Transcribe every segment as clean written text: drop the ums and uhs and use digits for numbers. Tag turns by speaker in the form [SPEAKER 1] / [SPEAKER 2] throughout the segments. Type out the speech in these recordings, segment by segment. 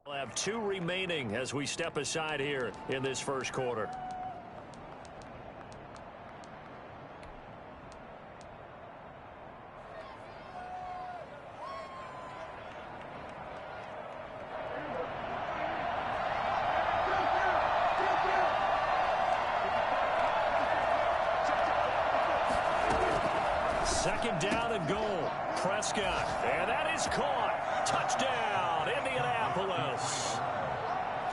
[SPEAKER 1] We'll have 2 remaining as we step aside here in this first quarter.
[SPEAKER 2] Second down and goal. Prescott. And that is caught. Touchdown, Indianapolis.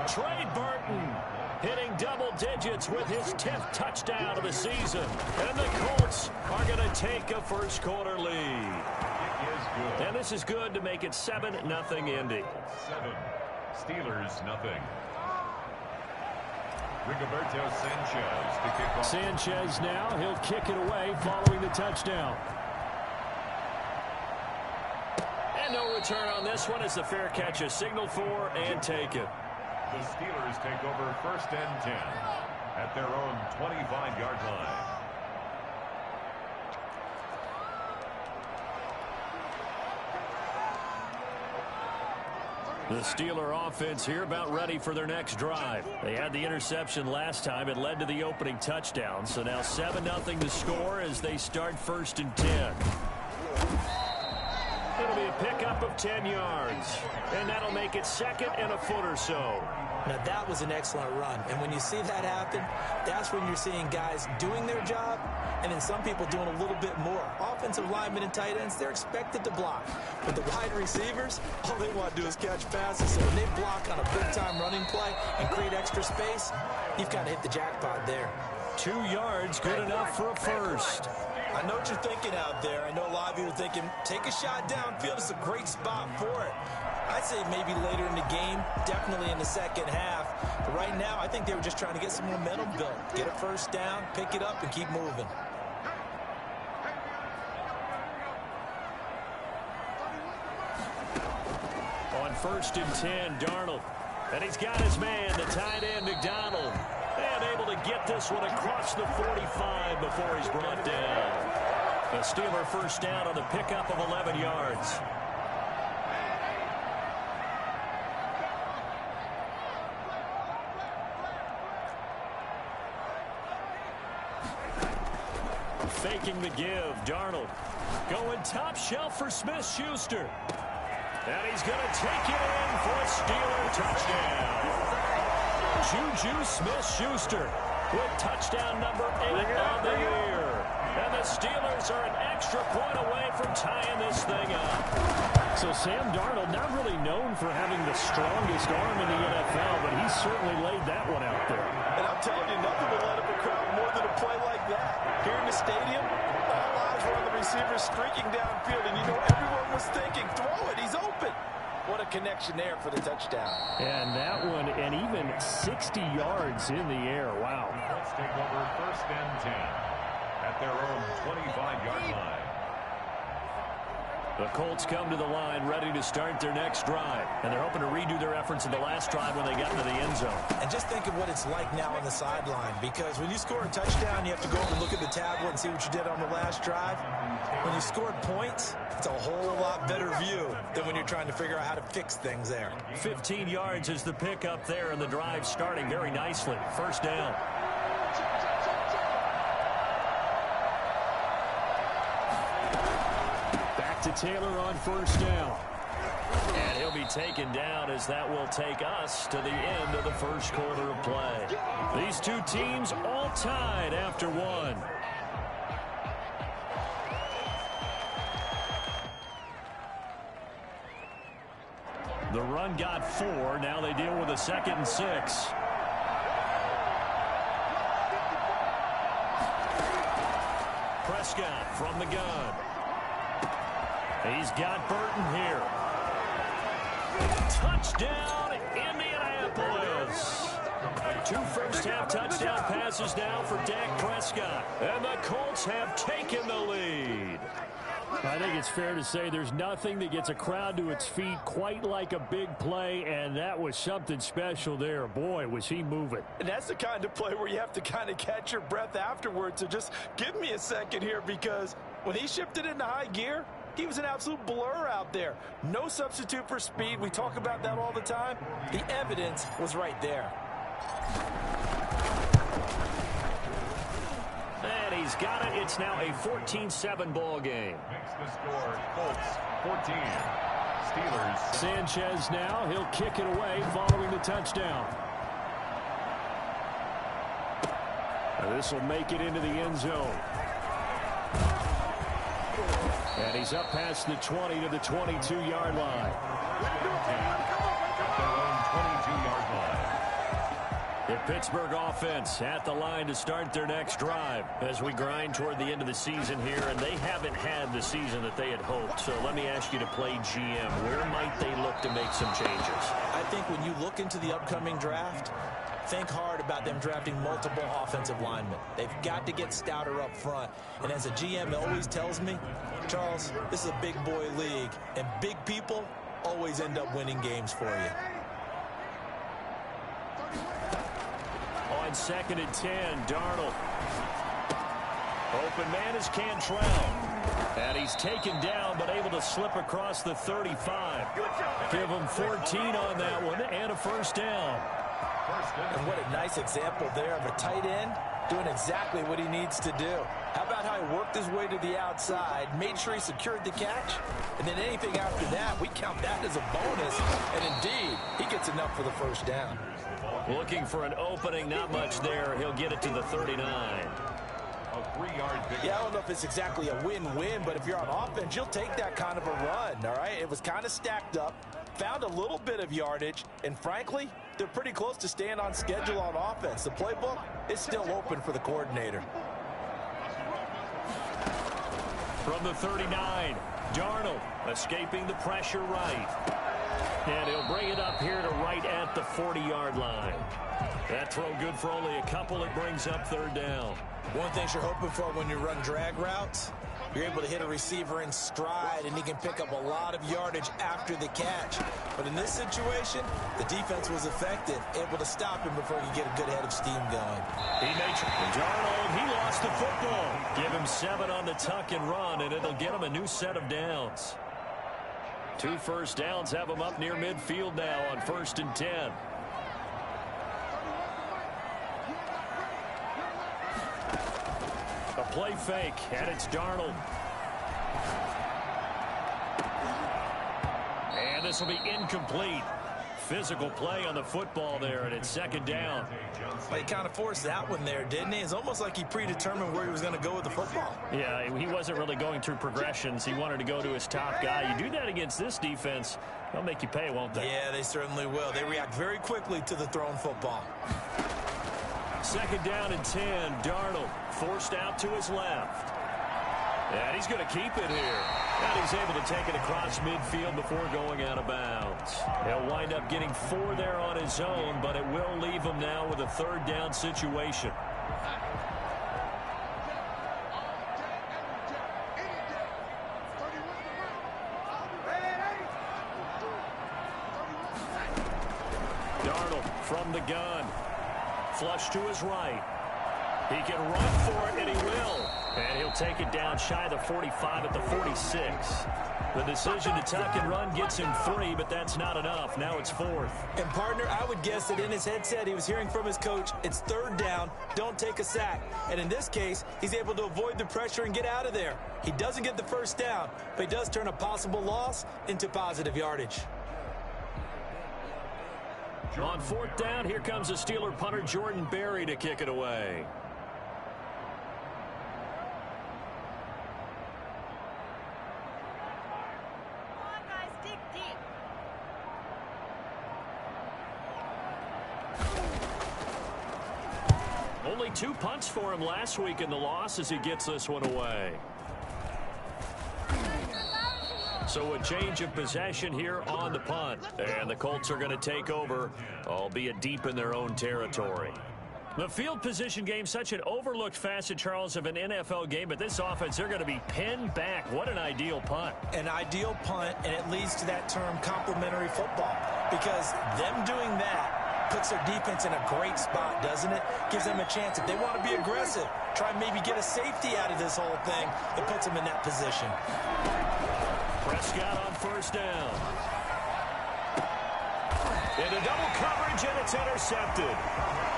[SPEAKER 2] Trey Burton hitting double digits with his 10th touchdown of the season. And the Colts are going to take a first quarter lead. And this is good to make it 7-0 Indy.
[SPEAKER 3] 7. Steelers nothing. Rigoberto Sanchez to kick off.
[SPEAKER 2] Sanchez now. He'll kick it away following the touchdown. And no return on this one. It's a fair catch, a signal for and take it.
[SPEAKER 3] The Steelers take over 1st and 10 at their own 25-yard line.
[SPEAKER 2] The Steeler offense here about ready for their next drive. They had the interception last time. It led to the opening touchdown. So now 7-0 to score as they start 1st and 10. It'll be a pickup of 10 yards. And that'll make it 2nd and a foot or so.
[SPEAKER 4] Now, that was an excellent run. And when you see that happen, that's when you're seeing guys doing their job and then some people doing a little bit more. Offensive linemen and tight ends, they're expected to block. But the wide receivers, all they want to do is catch passes. So when they block on a big-time running play and create extra space, you've kind of hit the jackpot there.
[SPEAKER 2] 2 yards, good enough for a first.
[SPEAKER 4] I know what you're thinking out there. I know a lot of you are thinking, take a shot downfield. It's a great spot for it. I'd say maybe later in the game, definitely in the second half. But right now, I think they were just trying to get some momentum built. Get a first down, pick it up, and keep moving.
[SPEAKER 2] On 1st and 10, Darnold. And he's got his man, the tight end, McDonald. And able to get this one across the 45 before he's brought down. The Steeler first down on the pickup of 11 yards. Faking the give, Darnold. Going top shelf for Smith-Schuster. And he's going to take it in for a Steeler touchdown. Juju Smith-Schuster with touchdown number 8 on the year. And the Steelers are an extra point away from tying this thing up. So Sam Darnold, not really known for having the strongest arm in the NFL, but he certainly laid that one out there.
[SPEAKER 4] And I'm telling you, nothing will let up a crowd more than a play like that. Here in the stadium, all eyes were on the receiver streaking downfield, and you know everyone was thinking, throw it, he's open. What a connection there for the touchdown.
[SPEAKER 2] And that one, and even 60 yards in the air. Wow.
[SPEAKER 3] Let's take over 1st and 10 at their own 25-yard line.
[SPEAKER 2] The Colts come to the line ready to start their next drive. And they're hoping to redo their efforts in the last drive when they got into the end zone.
[SPEAKER 4] And just think of what it's like now on the sideline. Because when you score a touchdown, you have to go over and look at the tablet and see what you did on the last drive. When you scored points, it's a whole lot better view than when you're trying to figure out how to fix things there.
[SPEAKER 2] 15 yards is the pickup there, and the drive starting very nicely. First down. To Taylor on first down. And he'll be taken down as that will take us to the end of the first quarter of play. These two teams all tied after one. The run got 4. Now they deal with a 2nd and 6. Prescott from the gun. He's got Burton here. Touchdown, Indianapolis. 2 first-half touchdown passes now for Dak Prescott. And the Colts have taken the lead. I think it's fair to say there's nothing that gets a crowd to its feet quite like a big play, and that was something special there. Boy, was he moving.
[SPEAKER 4] And that's the kind of play where you have to kind of catch your breath afterwards. So just give me a second here, because when he shifted into high gear, He was an absolute blur out there. No substitute for speed. We talk about that all the time. The evidence was right there.
[SPEAKER 1] And he's got it. It's now a 14-7 ball game.
[SPEAKER 3] Makes the score Colts 14. Steelers.
[SPEAKER 2] Sanchez now. He'll kick it away following the touchdown. This will make it into the end zone. And he's up past the 20 to the 22-yard line.
[SPEAKER 3] At their own 22-yard line.
[SPEAKER 1] The Pittsburgh offense at the line to start their next drive as we grind toward the end of the season here, and they haven't had the season that they had hoped. So let me ask you to play GM. Where might they look to make some changes?
[SPEAKER 4] I think when you look into the upcoming draft, think hard about them drafting multiple offensive linemen. They've got to get stouter up front. And as a GM always tells me, Charles, this is a big boy league, and big people always end up winning games for you.
[SPEAKER 1] On 2nd and 10, Darnold. Open man is Cantrell. And he's taken down, but able to slip across the 35. Give him 14 on that one and a first down.
[SPEAKER 4] And what a nice example there of a tight end doing exactly what he needs to do. How about how he worked his way to the outside, made sure he secured the catch, and then anything after that, we count that as a bonus. And indeed, he gets enough for the first down.
[SPEAKER 1] Looking for an opening, not much there. He'll get it to the 39.
[SPEAKER 3] A 3-yard pickup.
[SPEAKER 4] Yeah, I don't know if it's exactly a win-win, but if you're on offense, you'll take that kind of a run, all right? It was kind of stacked up, found a little bit of yardage, and frankly, they're pretty close to staying on schedule on offense. The playbook is still open for the coordinator.
[SPEAKER 1] From the 39, Darnold escaping the pressure right. And he'll bring it up here to right at the 40-yard line. That throw good for only a couple. It brings up third down.
[SPEAKER 4] One thing you're hoping for when you run drag routes, you're able to hit a receiver in stride, and he can pick up a lot of yardage after the catch. But in this situation, the defense was effective, able to stop him before he could get a good head of steam going.
[SPEAKER 1] Darnold, he lost the football. Give him 7 on the tuck and run, and it'll get him a new set of downs. 2 first downs have him up near midfield now on 1st and 10. A play fake, and it's Darnold. And this will be incomplete. Physical play on the football there, and it's 2nd down.
[SPEAKER 4] Well, he kind of forced that one there, didn't he? It's almost like he predetermined where he was going to go with the football.
[SPEAKER 1] Yeah, he wasn't really going through progressions. He wanted to go to his top guy. You do that against this defense, they'll make you pay, won't they?
[SPEAKER 4] Yeah, they certainly will. They react very quickly to the thrown football.
[SPEAKER 1] 2nd down and 10. Darnold forced out to his left. And he's going to keep it here. And he's able to take it across midfield before going out of bounds. He'll wind up getting 4 there on his own, but it will leave him now with a 3rd down situation. Darnold from the gun. Flush to his right. He can run for it, and he will. And he'll take it down shy of the 45 at the 46. The decision to tuck and run gets him 3, but that's not enough. Now it's 4th.
[SPEAKER 4] And, partner, I would guess that in his headset he was hearing from his coach, it's 3rd down, don't take a sack. And in this case, he's able to avoid the pressure and get out of there. He doesn't get the first down, but he does turn a possible loss into positive yardage.
[SPEAKER 1] On 4th down, here comes the Steeler punter Jordan Berry to kick it away. Only 2 punts for him last week in the loss as he gets this one away. So a change of possession here on the punt. And the Colts are going to take over, albeit deep in their own territory. The field position game, such an overlooked facet, Charles, of an NFL game. But this offense, they're going to be pinned back. What an ideal punt.
[SPEAKER 4] An ideal punt, and it leads to that term complementary football. Because them doing that puts their defense in a great spot, doesn't it? Gives them a chance. If they want to be aggressive, try and maybe get a safety out of this whole thing. It puts them in that position.
[SPEAKER 1] Prescott on first down. Into double coverage, and it's intercepted.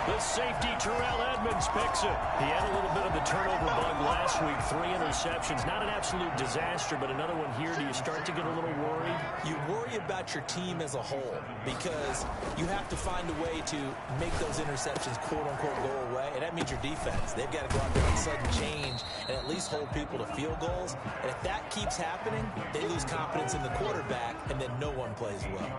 [SPEAKER 1] The safety, Terrell Edmonds, picks it. He had a little bit of the turnover bug last week. 3 interceptions. Not an absolute disaster, but another one here. Do you start to get a little worried?
[SPEAKER 4] You worry about your team as a whole because you have to find a way to make those interceptions, quote-unquote, go away, and that means your defense. They've got to go out there on sudden change and at least hold people to field goals. And if that keeps happening, they lose confidence in the quarterback, and then no one plays well.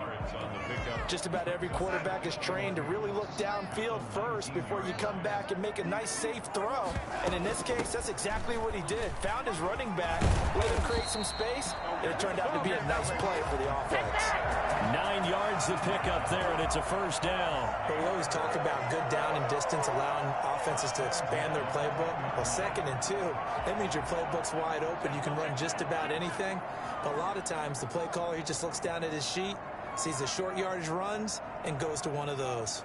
[SPEAKER 4] Just about every quarterback is trained to really look downfield first before you come back and make a nice, safe throw. And in this case, that's exactly what he did. Found his running back, let him create some space, and it turned out to be a nice play for the offense.
[SPEAKER 1] 9 yards to pick up there, and it's a first down.
[SPEAKER 4] But we always talk about good down and distance, allowing offenses to expand their playbook. Well, 2nd and 2, that means your playbook's wide open. You can run just about anything. But a lot of times, the play caller, he just looks down at his sheet, sees the short yardage runs, and goes to one of those.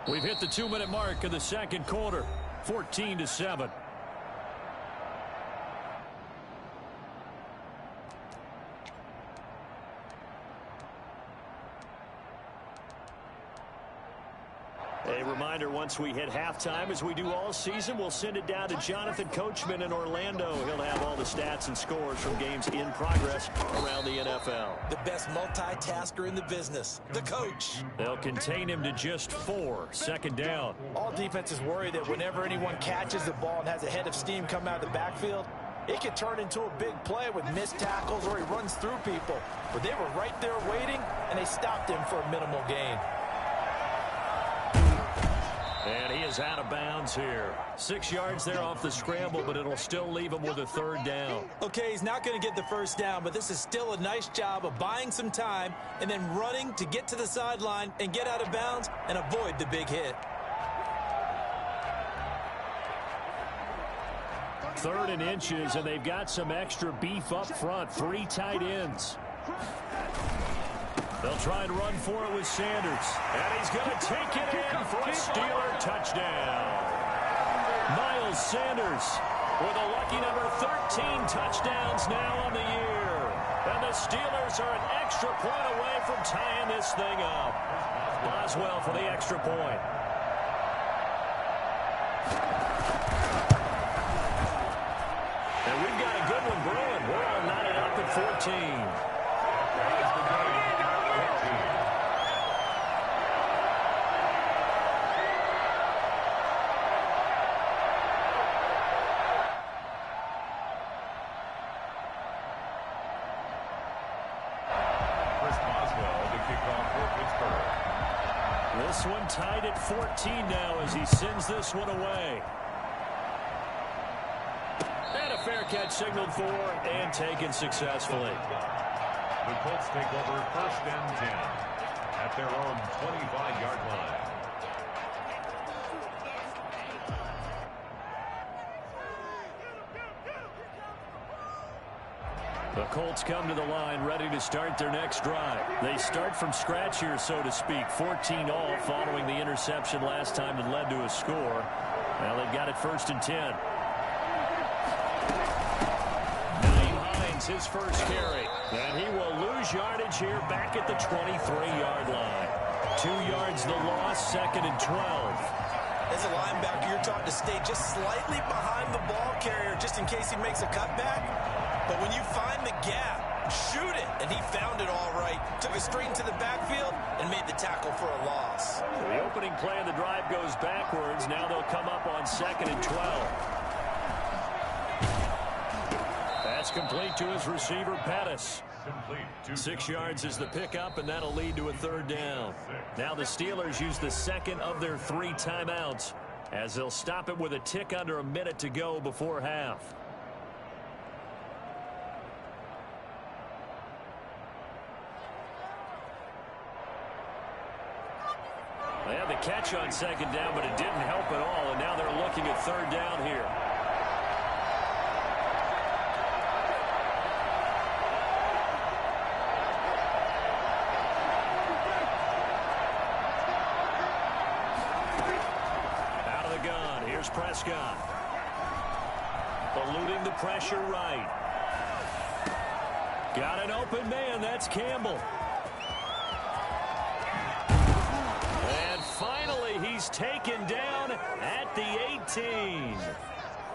[SPEAKER 1] We've hit the 2-minute mark of the second quarter, 14-7. A reminder, once we hit halftime, as we do all season, we'll send it down to Jonathan Coachman in Orlando. He'll have all the stats and scores from games in progress around the NFL.
[SPEAKER 4] The best multitasker in the business, the coach.
[SPEAKER 1] They'll contain him to just 4, 2nd down.
[SPEAKER 4] All defenses worry that whenever anyone catches the ball and has a head of steam come out of the backfield, it can turn into a big play with missed tackles or he runs through people. But they were right there waiting, and they stopped him for a minimal gain.
[SPEAKER 1] And he is out of bounds here. 6 yards there off the scramble, but it'll still leave him with a 3rd down.
[SPEAKER 4] Okay, he's not going to get the first down, but this is still a nice job of buying some time and then running to get to the sideline and get out of bounds and avoid the big hit.
[SPEAKER 1] 3rd and inches, and they've got some extra beef up front. 3 tight ends. They'll try and run for it with Sanders. And he's going to take it in for a Steeler touchdown. Miles Sanders with a lucky number 13 touchdowns now on the year. And the Steelers are an extra point away from tying this thing up. Boswell for the extra point. And we've got a good one brewing. We're all knotted up at 14. This one tied at 14 now as he sends this one away. And a fair catch signaled for and taken successfully.
[SPEAKER 3] The Colts take over 1st and 10 at their own 25-yard line.
[SPEAKER 1] The Colts come to the line ready to start their next drive. They start from scratch here, so to speak. 14 all following the interception last time that led to a score. Well, they've got it 1st and 10. Naeem Hines, his first carry. And he will lose yardage here back at the 23-yard line. 2 yards the loss, 2nd and 12.
[SPEAKER 4] As a linebacker, you're taught to stay just slightly behind the ball carrier just in case he makes a cutback. But when you find the gap, shoot it. And he found it all right. Took it straight into the backfield and made the tackle for a loss.
[SPEAKER 1] The opening play of the drive goes backwards. Now they'll come up on 2nd and 12. That's complete to his receiver, Pettis. 6 yards is the pickup, and that'll lead to a 3rd down. Now the Steelers use the 2nd of their 3 timeouts as they'll stop it with a tick under a minute to go before half. They had the catch on 2nd down, but it didn't help at all, and now they're looking at 3rd down here. Here's Prescott. Eluding the pressure right. Got an open man. That's Campbell. And finally, he's taken down at the 18.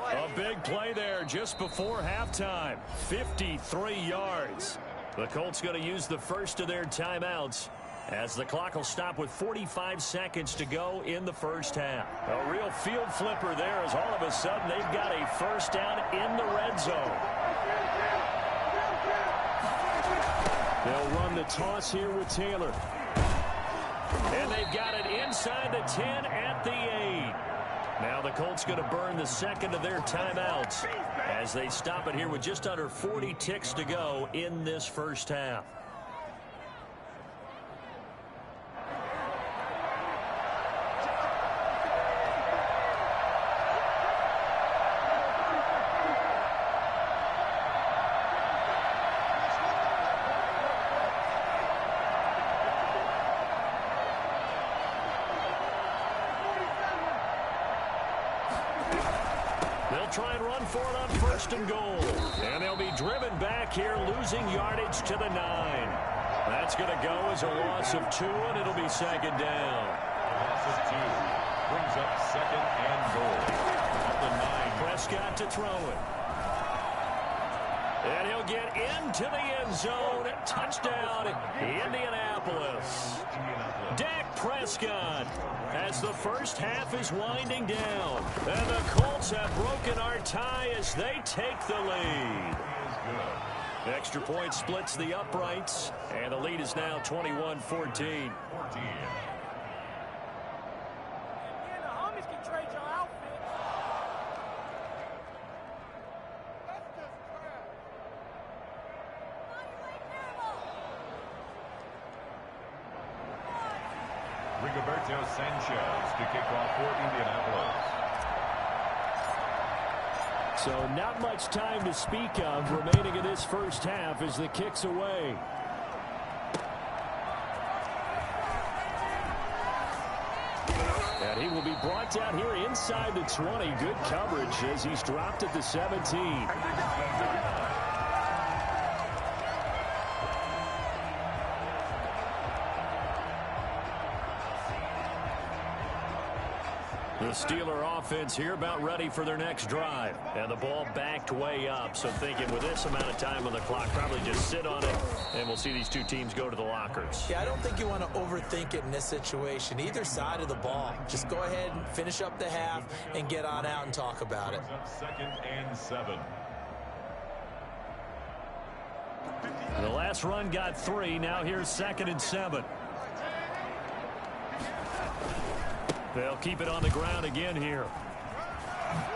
[SPEAKER 1] A big play there just before halftime. 53 yards. The Colts going to use the first of their timeouts as the clock will stop with 45 seconds to go in the first half. A real field flipper there as all of a sudden they've got a first down in the red zone. They'll run the toss here with Taylor. And they've got it inside the 10 at the 8. Now the Colts going to burn the second of their timeouts as they stop it here with just under 40 ticks to go in this first half. They'll try and run for it on first and goal. And they'll be driven back here, losing yardage to the 9. That's going to go as a loss of 2, and it'll be second down.
[SPEAKER 3] A loss of 2 brings up second and goal. At the 9.
[SPEAKER 1] Prescott to throw it. And he'll get into the end zone. Touchdown, Indianapolis. Dak Prescott as the first half is winding down. And the Colts have broken our tie as they take the lead. Extra point splits the uprights, and the lead is now 21-14.
[SPEAKER 3] Rigoberto Sanchez to kick off for Indianapolis.
[SPEAKER 2] So not much time to speak of remaining in this first half as the kick's away. And he will be brought down here inside the 20. Good coverage as he's dropped at the 17. The Steeler offense here about ready for their next drive. And the ball backed way up. So thinking with this amount of time on the clock, probably just sit on it. And we'll see these two teams go to the lockers.
[SPEAKER 4] Yeah, I don't think you want to overthink it in this situation. Either side of the ball. Just go ahead and finish up the half and get on out and talk about it.
[SPEAKER 3] Second and 7.
[SPEAKER 1] The last run got 3. Now here's second and 7. They'll keep it on the ground again here.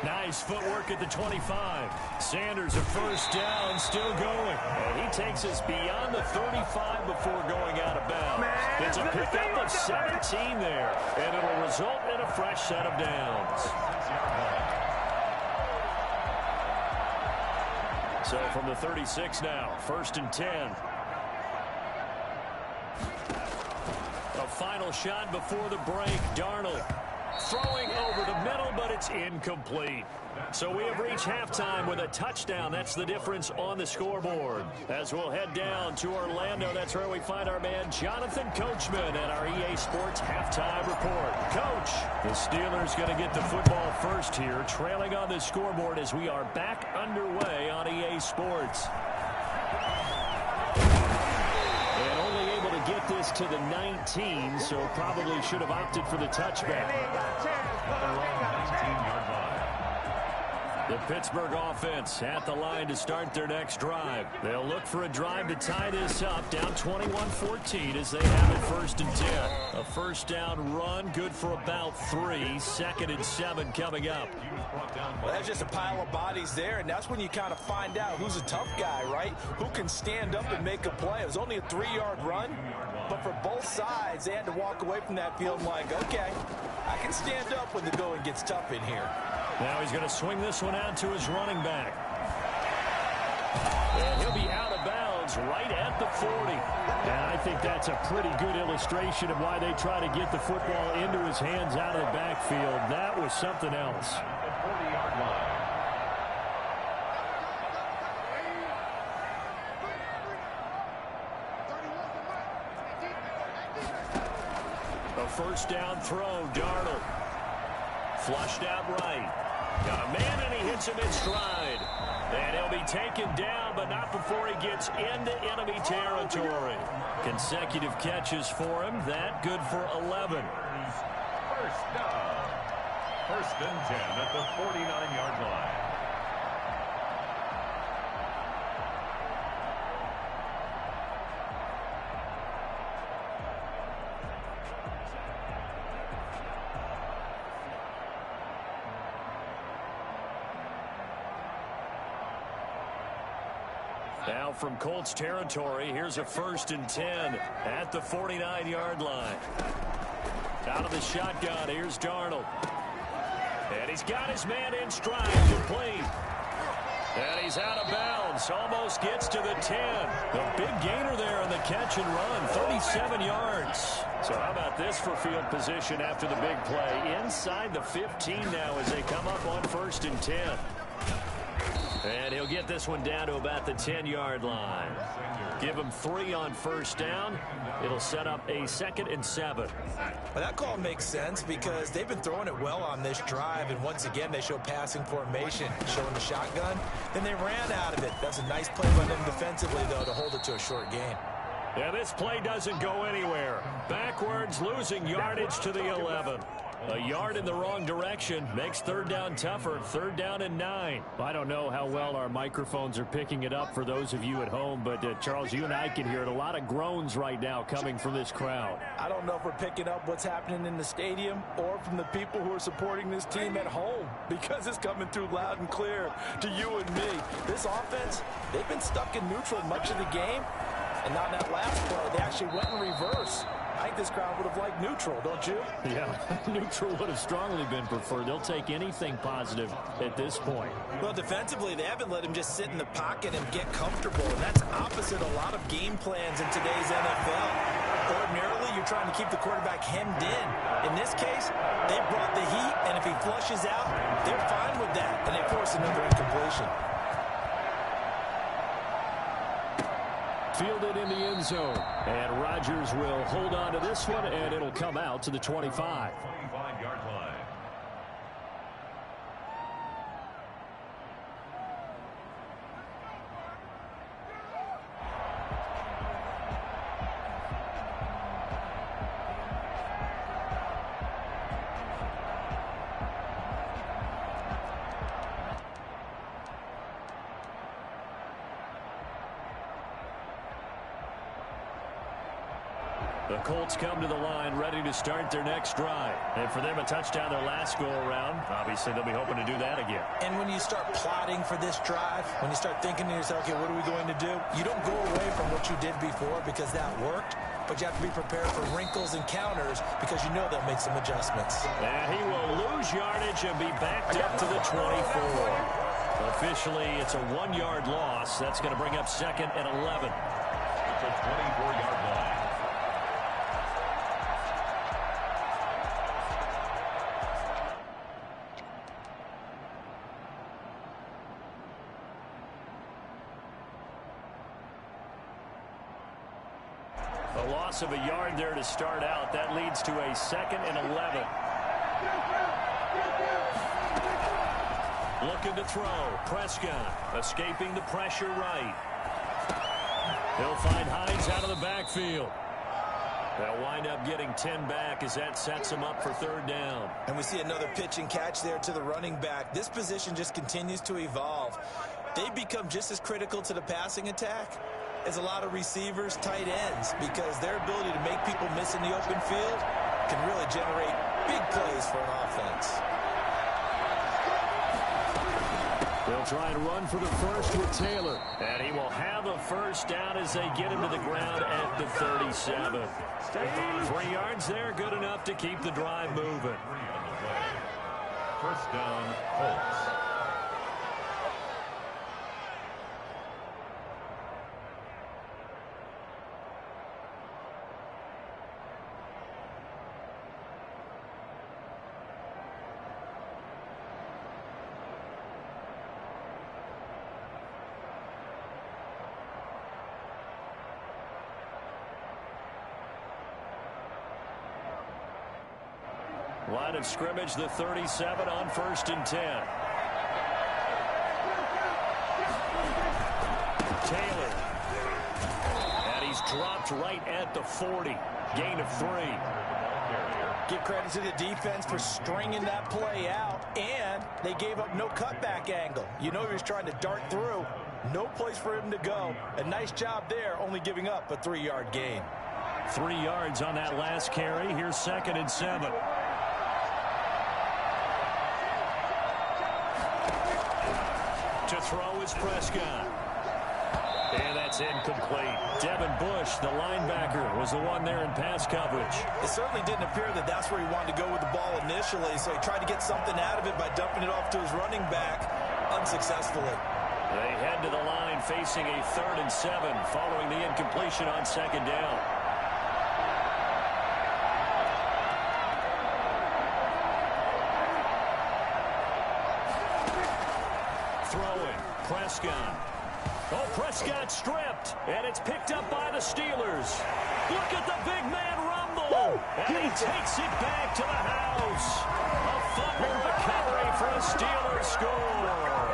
[SPEAKER 1] Nice footwork at the 25. Sanders a first down, still going. And he takes us beyond the 35 before going out of bounds. It's a pickup of 17 there, and it'll result in a fresh set of downs. So from the 36 now, first and 10. A final shot before the break. Darnold throwing over the middle, but it's incomplete. So we have reached halftime with a touchdown. That's the difference on the scoreboard. As we'll head down to Orlando, that's where we find our man Jonathan Coachman at our EA Sports Halftime Report. Coach, the Steelers going to get the football first here, trailing on the scoreboard as we are back underway on EA Sports. And only able to get this to the 19, so probably should have opted for the touchback.
[SPEAKER 3] 19-yard line.
[SPEAKER 1] The Pittsburgh offense at the line to start their next drive. They'll look for a drive to tie this up, down 21-14 as they have it first and 10. A first down run, good for about 3. Second and 7 coming up.
[SPEAKER 4] Well, that's just a pile of bodies there, and that's when you kind of find out who's a tough guy, right? Who can stand up and make a play. It was only a 3-yard run, but for both sides, they had to walk away from that field like, okay, I can stand up when the going gets tough in here.
[SPEAKER 1] Now he's going to swing this one out to his running back. And he'll be out of bounds right at the 40. And I
[SPEAKER 2] think that's a pretty good illustration of why they try to get the football into his hands out of the backfield. That was something else.
[SPEAKER 3] The 40-yard line.
[SPEAKER 1] A first down throw, Darnold. Flushed out right. Got a man, and he hits him in stride. And he'll be taken down, but not before he gets into enemy territory. Consecutive catches for him. That good for 11.
[SPEAKER 3] First down. First and 10 at the 49-yard line.
[SPEAKER 1] Now from Colts territory, here's a first and 10 at the 49-yard line. Out of the shotgun, here's Darnold. And he's got his man in stride, complete. And he's out of bounds, almost gets to the 10. The big gainer there on the catch and run, 37 yards. So how about this for field position after the big play? Inside the 15 now as they come up on first and 10. And he'll get this one down to about the 10-yard line. Give him 3 on first down. It'll set up a 2nd and 7.
[SPEAKER 4] Well, that call makes sense because they've been throwing it well on this drive, and once again they show passing formation, showing the shotgun. Then they ran out of it. That's a nice play by them defensively, though, to hold it to a short gain.
[SPEAKER 1] Yeah, this play doesn't go anywhere. Backwards, losing yardage to the 11. A yard in the wrong direction makes third down tougher. Third down and 9.
[SPEAKER 2] I don't know how well our microphones are picking it up for those of you at home, but Charles, you and I can hear it. A lot of groans right now coming from this crowd.
[SPEAKER 4] I don't know if we're picking up what's happening in the stadium or from the people who are supporting this team at home, because it's coming through loud and clear to you and me. This offense, they've been stuck in neutral much of the game, and on that last play, they actually went in reverse. I think this crowd would have liked neutral, don't you?
[SPEAKER 2] Yeah, neutral would have strongly been preferred. They'll take anything positive at this point.
[SPEAKER 4] Well, defensively, they haven't let him just sit in the pocket and get comfortable, and that's opposite a lot of game plans in today's NFL. Ordinarily, you're trying to keep the quarterback hemmed in. In this case, they brought the heat, and if he flushes out, they're fine with that, and they force another incompletion.
[SPEAKER 2] Fielded in the end zone. And Rodgers will hold on to this one, and it'll come out to the 25.
[SPEAKER 3] 25-yard line.
[SPEAKER 1] The Colts come to the line ready to start their next drive. And for them, a touchdown their last go-around. Obviously, they'll be hoping to do that again.
[SPEAKER 4] And when you start plotting for this drive, when you start thinking to yourself, okay, what are we going to do? You don't go away from what you did before because that worked, but you have to be prepared for wrinkles and counters because you know they'll make some adjustments.
[SPEAKER 1] And he will lose yardage and be backed up to the 24. Officially, it's a 1-yard loss. That's going to bring up 2nd and 11.
[SPEAKER 3] It's a 24-yard line.
[SPEAKER 1] A loss of a yard there to start out. That leads to a 2nd and 11. Looking to throw. Prescott escaping the pressure right. He'll find Hines out of the backfield. They'll wind up getting 10 back as that sets them up for third down.
[SPEAKER 4] And we see another pitch and catch there to the running back. This position just continues to evolve. They become just as critical to the passing attack as a lot of receivers, tight ends, because their ability to make people miss in the open field can really generate big plays for an offense.
[SPEAKER 1] They'll try and run for the first with Taylor. And he will have a first down as they get him to the ground at the 37. 3 yards there, good enough to keep the drive moving.
[SPEAKER 3] First down, Colts.
[SPEAKER 1] Line of scrimmage, the 37 on 1st and 10. Taylor. And he's dropped right at the 40. Gain of 3.
[SPEAKER 4] Give credit to the defense for stringing that play out, and they gave up no cutback angle. You know he was trying to dart through. No place for him to go. A nice job there, only giving up a 3-yard gain.
[SPEAKER 1] 3 yards on that last carry. Here's 2nd and 7. To throw is Prescott. And that's incomplete. Devin Bush, the linebacker, was the one there in pass coverage.
[SPEAKER 4] It certainly didn't appear that that's where he wanted to go with the ball initially, so he tried to get something out of it by dumping it off to his running back unsuccessfully.
[SPEAKER 1] They head to the line facing a 3rd and 7 following the incompletion on 2nd down. Throwing, Prescott. Oh, Prescott stripped, and it's picked up by the Steelers. Look at the big man rumble, and he takes it back to the house. A fumble recovery for a Steelers score.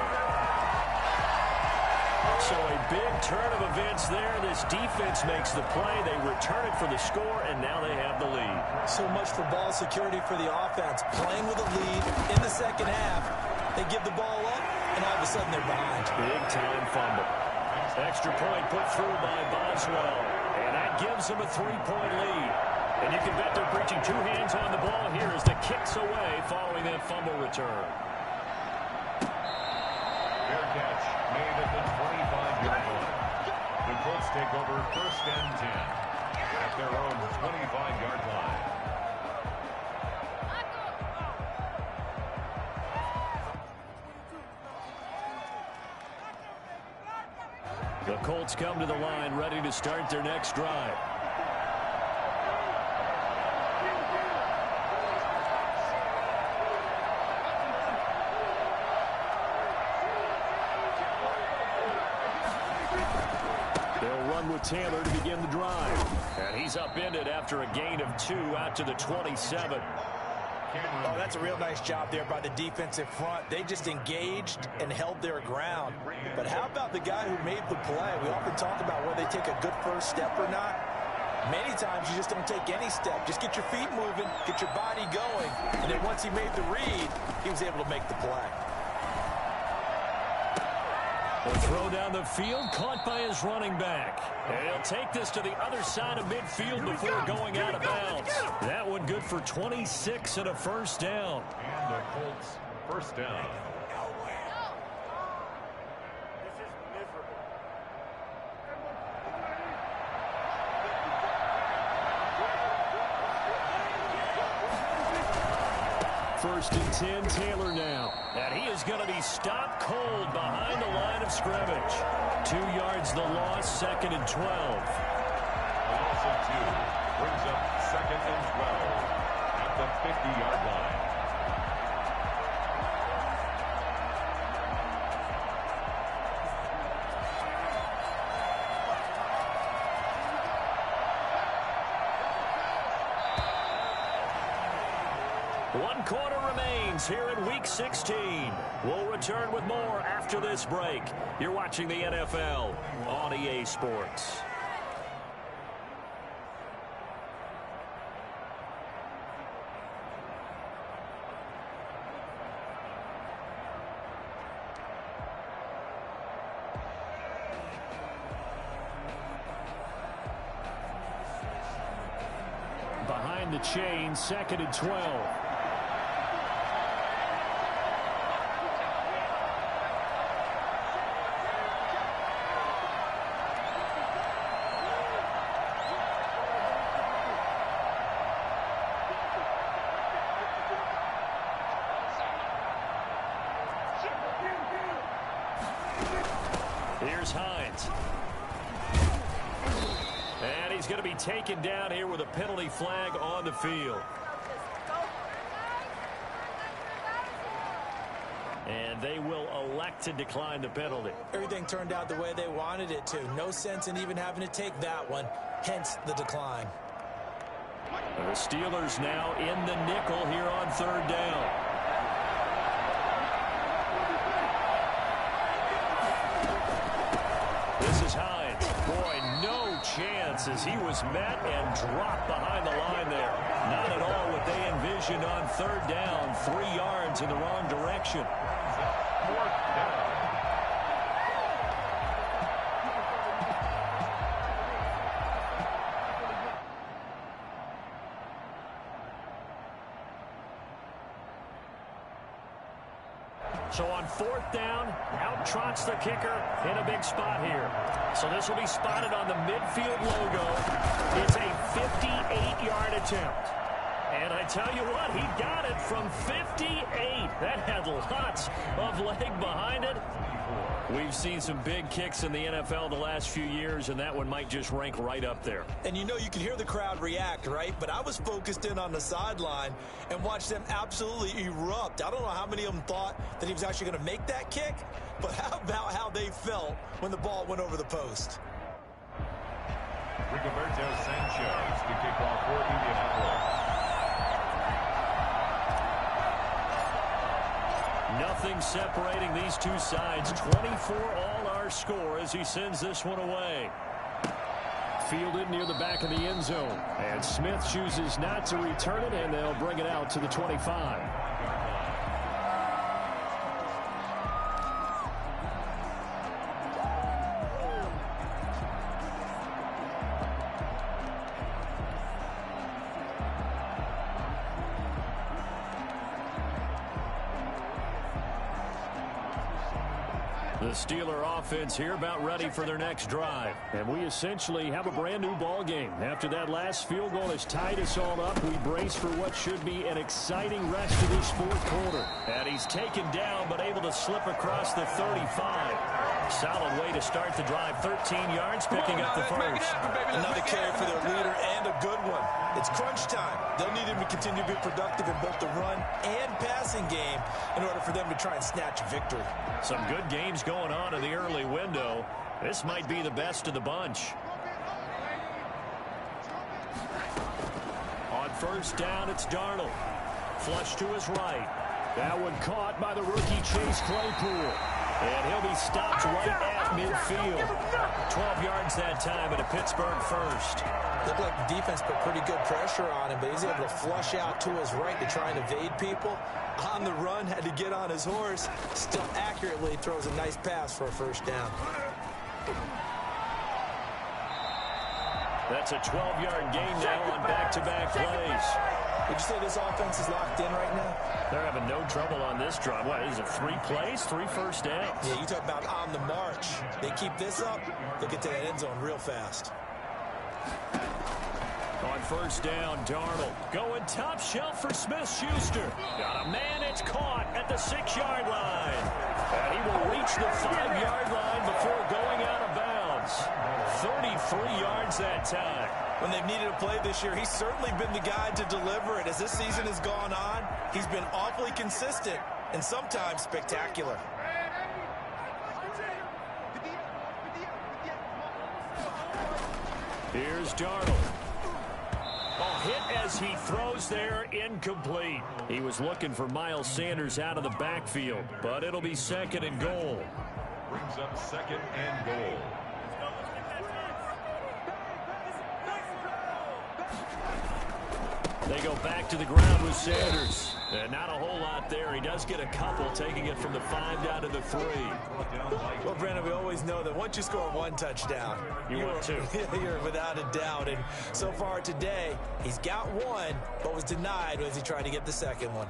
[SPEAKER 1] So a big turn of events there. This defense makes the play. They return it for the score, and now they have the lead.
[SPEAKER 4] So much for ball security for the offense. Playing with a lead in the second half. They give the ball up, and all of a sudden they're behind.
[SPEAKER 1] Big-time fumble. Extra point put through by Boswell, and that gives them a 3-point lead. And you can bet they're preaching 2 hands on the ball here as the kick's away following that fumble return.
[SPEAKER 3] Fair catch made at the 25-yard line. The Colts take over 1st and 10 at their own 25-yard line.
[SPEAKER 1] The Colts come to the line ready to start their next drive. They'll run with Taylor to begin the drive. And he's upended after a gain of 2 out to the 27.
[SPEAKER 4] Oh, that's a real nice job there by the defensive front. They just engaged and held their ground. But how about the guy who made the play? We often talk about whether they take a good first step or not. Many times you just don't take any step. Just get your feet moving, get your body going. And then once he made the read, he was able to make the play.
[SPEAKER 1] The throw down the field, caught by his running back. And he'll take this to the other side of midfield before going out of bounds. That one good for 26 and a 1st down.
[SPEAKER 3] And the Colts 1st down.
[SPEAKER 1] First and 10, Taylor now. And he is going to be stopped cold behind the line of scrimmage. 2 yards the loss, 2nd and 12.
[SPEAKER 3] A loss of 2 brings up 2nd and 12 at the 50-yard line.
[SPEAKER 1] One quarter remains here in Week 16. We'll return with more after this break. You're watching the NFL on EA Sports. Behind the chain, 2nd and 12. Here's Hines. And he's going to be taken down here with a penalty flag on the field. And they will elect to decline the penalty.
[SPEAKER 4] Everything turned out the way they wanted it to. No sense in even having to take that one, hence the decline.
[SPEAKER 1] The Steelers now in the nickel here on third down. This is Hines. Boy, no chance as he was met and dropped behind the line there. Not at all what they envisioned on third down. 3 yards in the wrong direction.
[SPEAKER 3] Fourth down.
[SPEAKER 1] So on fourth down, out trots the kicker in a big spot here. So this will be spotted on the midfield logo. It's a 58-yard attempt. And I tell you what, he got it from 58. That had lots of leg behind it. We've seen some big kicks in the NFL the last few years, and that one might just rank right up there.
[SPEAKER 4] And you know, you can hear the crowd react, right? But I was focused in on the sideline and watched them absolutely erupt. I don't know how many of them thought that he was actually going to make that kick, but how about how they felt when the ball went over the post?
[SPEAKER 3] Rigoberto Sanchez to kick off for Indianapolis.
[SPEAKER 1] Nothing separating these two sides. 24 all our score as he sends this one away. Fielded near the back of the end zone. And Smith chooses not to return it, and they'll bring it out to the 25. The Steeler offense here about ready for their next drive. And we essentially have a brand new ball game. After that last field goal has tied us all up, we brace for what should be an exciting rest of this fourth quarter. And he's taken down but able to slip across the 35. Solid way to start the drive. 13 yards, picking up the first.
[SPEAKER 4] Another carry for their leader and a good one. It's crunch time. They'll need him to continue to be productive in both the run and passing game in order for them to try and snatch a victory.
[SPEAKER 1] Some good games going on in the early window. This might be the best of the bunch. On first down, it's Darnold. Flush to his right. That one caught by the rookie Chase Claypool. And he'll be stopped right at midfield. 12 yards that time and a Pittsburgh first.
[SPEAKER 4] Looked like the defense put pretty good pressure on him, but he's able to flush out to his right to try and evade people. On the run, had to get on his horse. Still accurately throws a nice pass for a first down.
[SPEAKER 1] That's a 12-yard gain now on back-to-back plays.
[SPEAKER 4] Would you say this offense is locked in right now?
[SPEAKER 1] They're having no trouble on this drive. What, is it 3 plays, 3 first downs?
[SPEAKER 4] Yeah, you talk about on the march. They keep this up, they'll get to that end zone real fast.
[SPEAKER 1] On first down, Darnold going top shelf for Smith-Schuster. Got a man, it's caught at the 6-yard line. And he will reach the 5-yard line before going out of bounds. 33 yards that time.
[SPEAKER 4] When they've needed a play this year, he's certainly been the guy to deliver it. As this season has gone on, he's been awfully consistent and sometimes spectacular.
[SPEAKER 1] Here's Darnold. A hit as he throws there, incomplete. He was looking for Miles Sanders out of the backfield, but it'll be 2nd and goal.
[SPEAKER 3] Brings up 2nd and goal.
[SPEAKER 1] They go back to the ground with Sanders. And not a whole lot there. He does get a couple, taking it from the 5 down to the 3.
[SPEAKER 4] Well, Brandon, we always know that once you score 1 touchdown,
[SPEAKER 1] you want 2.
[SPEAKER 4] You're without a doubt. And so far today, he's got 1, but was denied as he tried to get the 2nd one.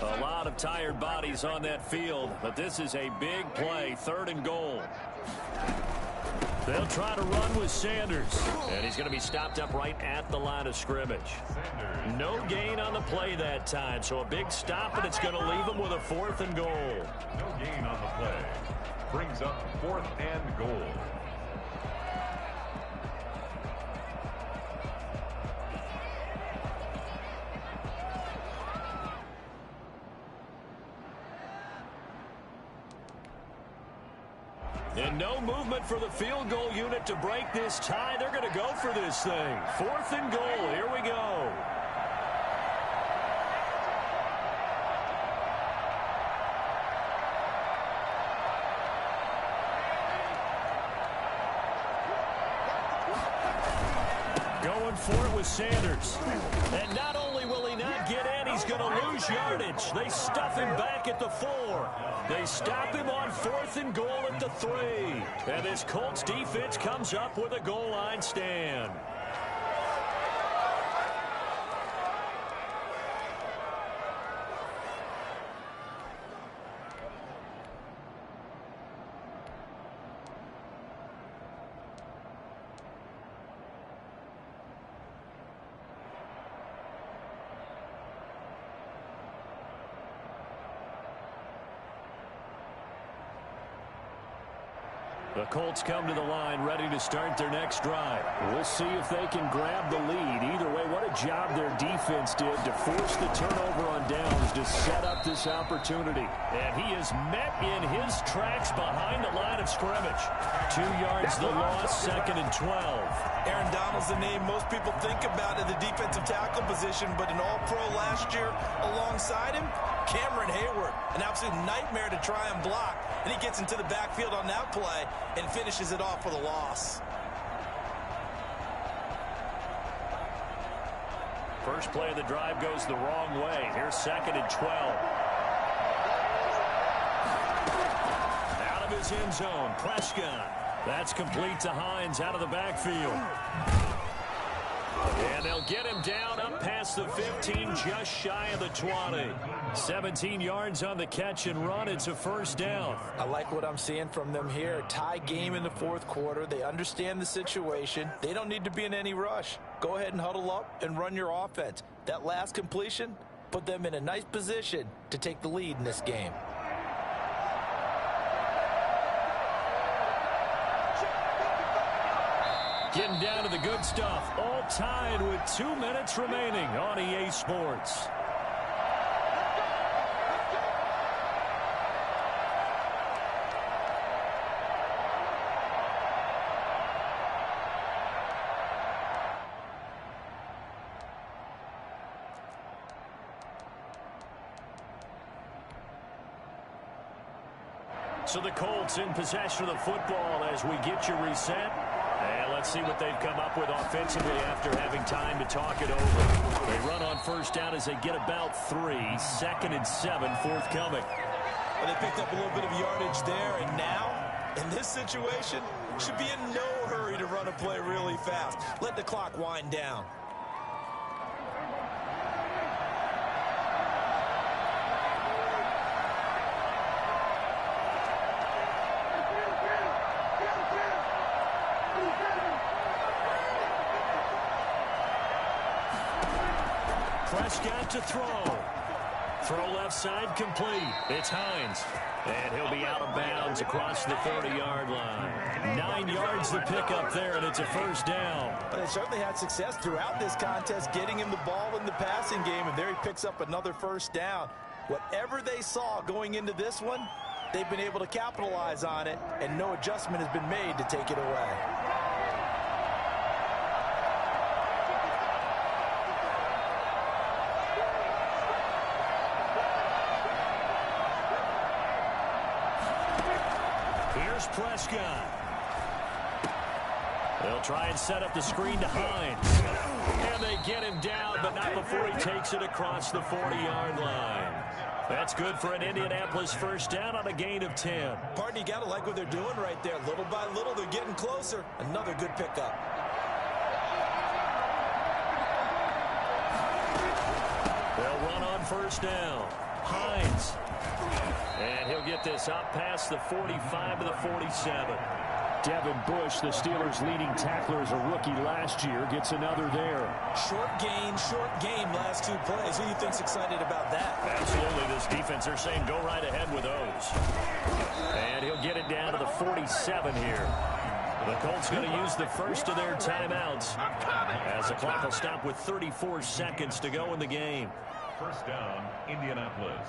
[SPEAKER 1] A lot of tired bodies on that field, but this is a big play. 3rd and goal. They'll try to run with Sanders, and he's going to be stopped up right at the line of scrimmage. No gain on the play that time, so a big stop, and it's going to leave him with a 4th and goal.
[SPEAKER 3] No gain on the play. Brings up 4th and goal.
[SPEAKER 1] And no movement for the field goal unit to break this tie. They're going to go for this thing. 4th and goal. Here we go. Going for it with Sanders. And not only will he not get in, he's going to lose yardage. They stuff him back at the 4. They stop him on 4th and goal at the 3. And this Colts defense comes up with a goal line stand. The Colts come to the line ready to start their next drive. We'll see if they can grab the lead. Either way, what a job their defense did to force the turnover on downs to set up this opportunity. And he is met in his tracks behind the line of scrimmage. 2 yards the loss, 2nd and 12.
[SPEAKER 4] Aaron Donald's the name most people think about at the defensive tackle position, but an all-pro last year alongside him, Cameron Hayward, an absolute nightmare to try and block. And he gets into the backfield on that play and finishes it off for the loss.
[SPEAKER 1] First play of the drive goes the wrong way. Here's 2nd and 12. Out of his end zone, Prescott. That's complete to Hines out of the backfield. And they'll get him down up past the 15, just shy of the 20. 17 yards on the catch and run. It's a first down.
[SPEAKER 4] I like what I'm seeing from them here. Tie game in the 4th quarter. They understand the situation. They don't need to be in any rush. Go ahead and huddle up and run your offense. That last completion put them in a nice position to take the lead in this game.
[SPEAKER 1] Getting down to the good stuff. All tied with 2 minutes remaining on EA Sports. So the Colts in possession of the football as we get you reset. And let's see what they've come up with offensively after having time to talk it over. They run on first down as they get about 3. 2nd and 7 forthcoming.
[SPEAKER 4] Well, they picked up a little bit of yardage there, and now, in this situation, should be in no hurry to run a play really fast. Let the clock wind down.
[SPEAKER 1] Prescott to throw. Throw left side complete. It's Hines. And he'll be out of bounds across the 30-yard line. 9 yards to pick up there, and it's a first down.
[SPEAKER 4] But they certainly had success throughout this contest, getting him the ball in the passing game, and there he picks up another first down. Whatever they saw going into this one, they've been able to capitalize on it, and no adjustment has been made to take it away.
[SPEAKER 1] Prescott. They'll try and set up the screen to Hines. And they get him down, but not before he takes it across the 40-yard line. That's good for an Indianapolis first down on a gain of 10.
[SPEAKER 4] Pardon, you got to like what they're doing right there. Little by little, they're getting closer. Another good pickup.
[SPEAKER 1] They'll run on first down. Hines. And he'll get this up past the 45 to the 47. Devin Bush, the Steelers' leading tackler as a rookie last year, gets another there.
[SPEAKER 4] Short game last 2 plays. Who do you think's excited about that?
[SPEAKER 1] Absolutely. This defense, they're saying go right ahead with those. And he'll get it down to the 47 here. The Colts going to use the first of their timeouts as the clock will stop with 34 seconds to go in the game.
[SPEAKER 3] First down, Indianapolis.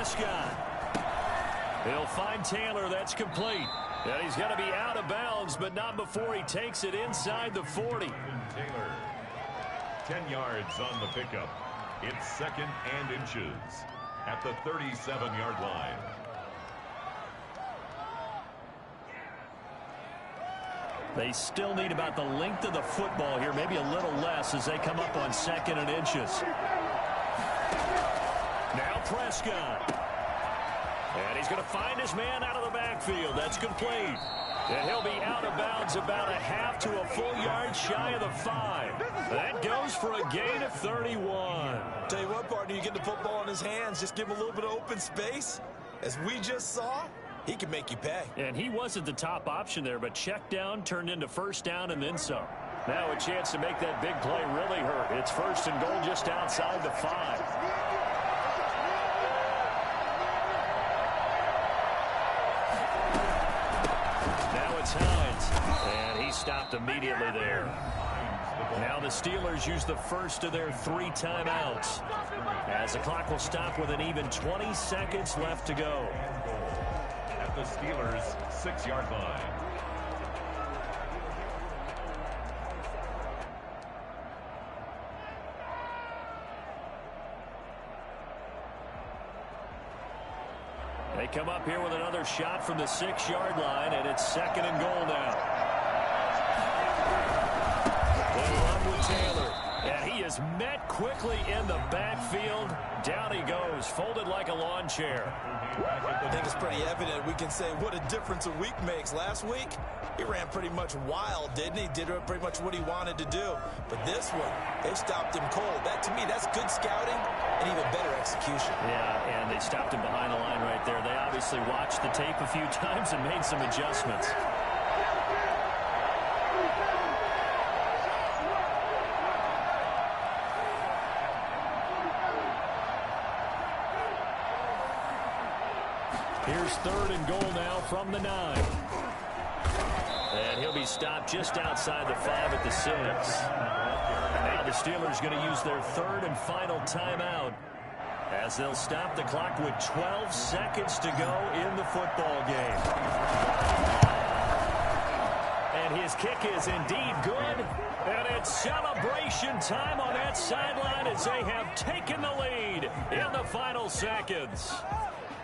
[SPEAKER 1] Prescott. He'll find Taylor. That's complete. And he's going to be out of bounds, but not before he takes it inside the 40.
[SPEAKER 3] Taylor, 10 yards on the pickup. It's 2nd and inches at the 37-yard line.
[SPEAKER 1] They still need about the length of the football here, maybe a little less as they come up on 2nd and inches. Now Prescott. And he's going to find his man out of the backfield. That's complete. And he'll be out of bounds about a half to a full yard shy of the 5. That goes for a gain of 31.
[SPEAKER 4] Tell you what, partner, you get the football in his hands, just give him a little bit of open space. As we just saw, he can make you pay.
[SPEAKER 1] And he wasn't the top option there, but check down turned into first down and then some. Now a chance to make that big play really hurt. It's 1st and goal just outside the 5. Now it's Hines, and he stopped immediately there. Now the Steelers use the first of their 3 timeouts, as the clock will stop with an even 20 seconds left to go.
[SPEAKER 3] At the Steelers' 6-yard line.
[SPEAKER 1] They come up here with another shot from the 6-yard line, and it's 2nd and goal now. They run with Taylor, and he is met quickly in the backfield. Down he goes, folded like a lawn chair.
[SPEAKER 4] I think it's pretty evident. We can say what a difference a week makes. Last week, he ran pretty much wild, didn't he? Did pretty much what he wanted to do. But this one, they stopped him cold. That, to me, that's good scouting and even better execution.
[SPEAKER 1] Yeah, and they stopped him behind the line right there. They obviously watched the tape a few times and made some adjustments. Here's 3rd and goal now from the 9. And he'll be stopped just outside the 5 at the 6. Now the Steelers going to use their 3rd and final timeout, as they'll stop the clock with 12 seconds to go in the football game. And his kick is indeed good. And it's celebration time on that sideline as they have taken the lead in the final seconds.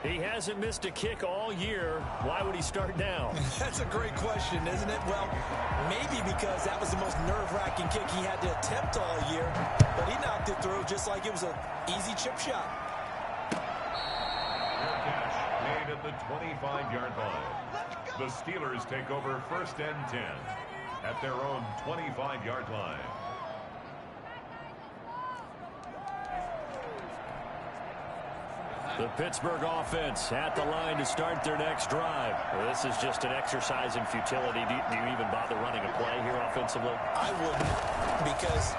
[SPEAKER 1] He hasn't missed a kick all year. Why would he start now?
[SPEAKER 4] That's a great question, isn't it? Well, maybe because that was the most nerve-wracking kick he had to attempt all year, but he knocked it through just like it was an easy chip shot.
[SPEAKER 3] Fair catch made at the 25-yard line. The Steelers take over 1st and 10 at their own 25-yard line.
[SPEAKER 1] The Pittsburgh offense at the line to start their next drive. Well, this is just an exercise in futility. Do you even bother running a play here offensively?
[SPEAKER 4] I wouldn't, because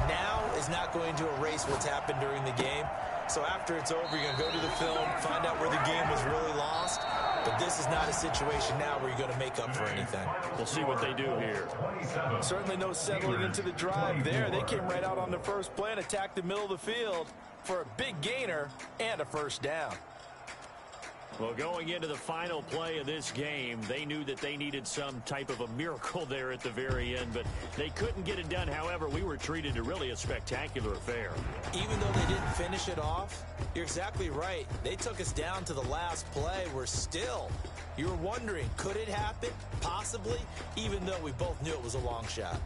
[SPEAKER 4] now is not going to erase what's happened during the game. So after it's over, you're going to go to the film, find out where the game was really lost. But this is not a situation now where you're going to make up for anything.
[SPEAKER 1] We'll see what they do here.
[SPEAKER 4] Certainly no settling into the drive there. They came right out on the first play and attacked the middle of the field for a big gainer and a first down.
[SPEAKER 1] Well, going into the final play of this game, they knew that they needed some type of a miracle there at the very end, but they couldn't get it done. However, we were treated to really a spectacular affair.
[SPEAKER 4] Even though they didn't finish it off, you're exactly right. They took us down to the last play. We're still, you were wondering, could it happen? Possibly, even though we both knew it was a long shot.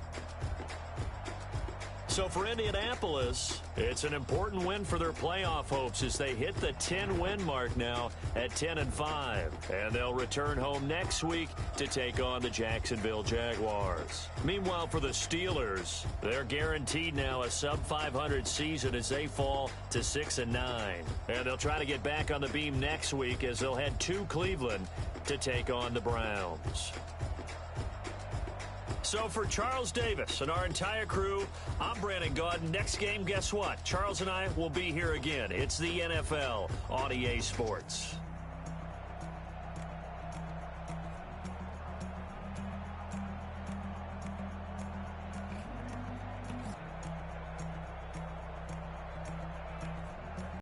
[SPEAKER 1] So for Indianapolis, it's an important win for their playoff hopes as they hit the 10-win mark now at 10-5. And they'll return home next week to take on the Jacksonville Jaguars. Meanwhile, for the Steelers, they're guaranteed now a sub-500 season as they fall to 6-9. And they'll try to get back on the beam next week as they'll head to Cleveland to take on the Browns. So for Charles Davis and our entire crew, I'm Brandon Gaudin. Next game, guess what? Charles and I will be here again. It's the NFL on EA Sports.